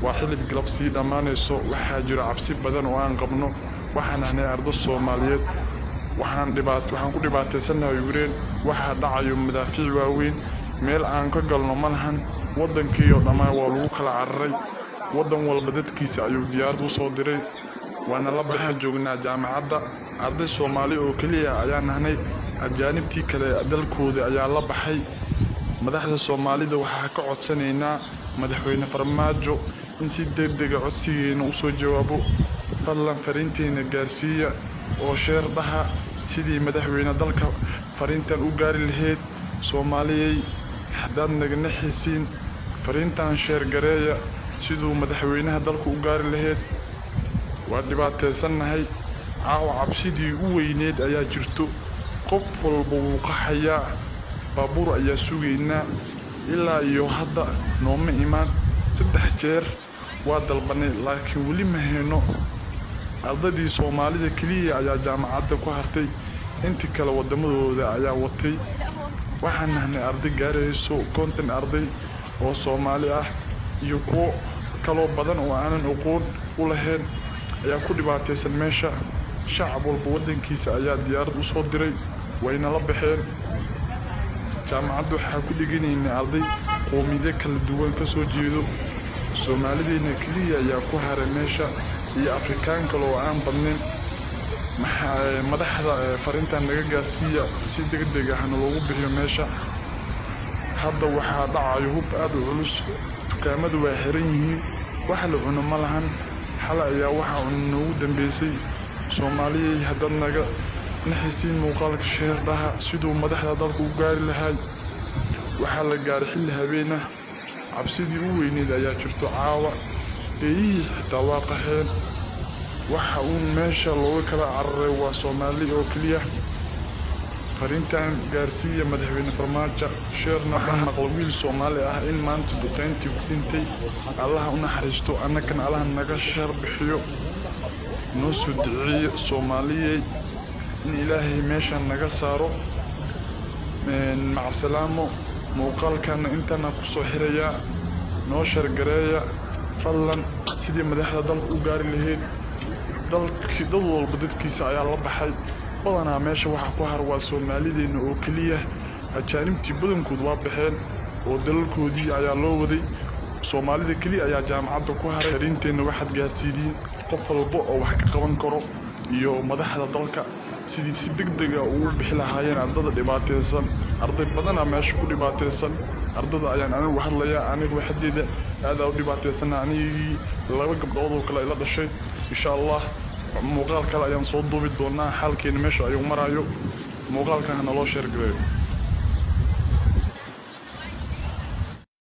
وحلف قلبسي دمانيسو وحاجر عبسي بدن وان قبنو وحنا هنا أرض الصوماليات وحنا ku dhibaataysanahay yureen waxa dhacayo madaafiic waaweyn meel aan ka galno malahan wadankii oo dhamaan waa lagu kala cararay wadan walba dadkiisa ayuu diyaarad u soo diray waana la baxay joognaa jaamacadda arday Soomaali oo kaliya ayaan nahnay ajaanibtii kale dalkooda ayaa la baxay madaxda Soomaalida waxa ka codsanaynaa madaxweyne Farmaajo in si degdeg ah codsigeena u soo jawaabo fadlan fariinteena gaarsiiya oo sheer dhaha sidii madaxweyne dalka fariintan u gaari lahayd Soomaaliyay hadaan naga naxisiin fariintan sheer gareeya sidoo madaxweynaha dalka u gaari lahayd waa dhibaataysanahay caawa cabsidii u weyneed ayaa jirto qof walba uu qaxayaa baabuur ayaa sugeynaa ilaa iyo hadda nooma imaan 3 jeer waa dalbanay laakiin wali ma hayno ardadii Soomaalida kaliya ayaa jaamacadda ku hartay inta kale wadamadooda ayaa watay waxaan nahnay arday gaarayso konton arday oo Soomaali ah iyo kuwo kale badan oo aanan aqoon u lahayn ayaa ku dhibaataysan meesha shacab walba wadankiisa ayaa diyaarad u soo diray wayna la baxeen jaamacaddu waxa ku dhiganaynaa arday qoomiyad kala duwan ka soo jeedo Soomaalidina kaliya ayaa ku haray meesha iyo Afrikaan kale oo aan badnayn madaxda fariintan naga gaarsiiya si degdeg ah loogu bixiyo meesha hadda waxa dhacayo hub aad u culus dukaamadu waa xiran yihiin wax la cuno ma lahan xal ayaa waxa uu dambeysay Soomaaliya hadda naga naxisiin muuqaalka sheerdaha sidoo madaxda dalka u gaari lahayd waxa la gaaray xilli habeena cabsidii u weyneed ayaa jirto caawa ee xitaa waa qaxeen waxa uu meesha looga kala cararay waa Soomaali oo kaliya fariintan gaarsiiya madaxweyne Farmaajo sheerna waxaan maqlay wiil Soomaali ah in maanta duqeyntii ku dhintay Allah u naxariisto annagana Allah naga sheer bixiyo noo soo duceeyo Soomaaliyay in Ilaahay meesha naga saaro maca salaamo muuqaalkan intana ku soo xiraya noo sheer gareeya fadlan sidii madaxda dalka u gaari lahayd dalkii dad walba dadkiisa ayaa la baxay badanaa meesha waxa ku har waa Soomaalideena oo kaliya ajaanibtii badankood waa baxeen oo dalkoodii ayaa loo waday Soomaalida kaliya ayaa jaamacadda ku haray fariinteena waxaad gaarsiidin qof walba oo wax ka qaban karo iyo madaxda dalka sidii si degdeg ah ugu bixi lahaayeen ardada dhibaataysan arday badan meesha ku dhibaataysan ardada ayaan anigu hadlayaa anigu waxdeeda aad u dhibaataysan anigii laba gabdhood oo kale ila dhashay insha Allah muuqaal kale ayaan soo duubi doonaa xalkeena meesha ayuu marayo muuqaalkan loo sheer gareeyo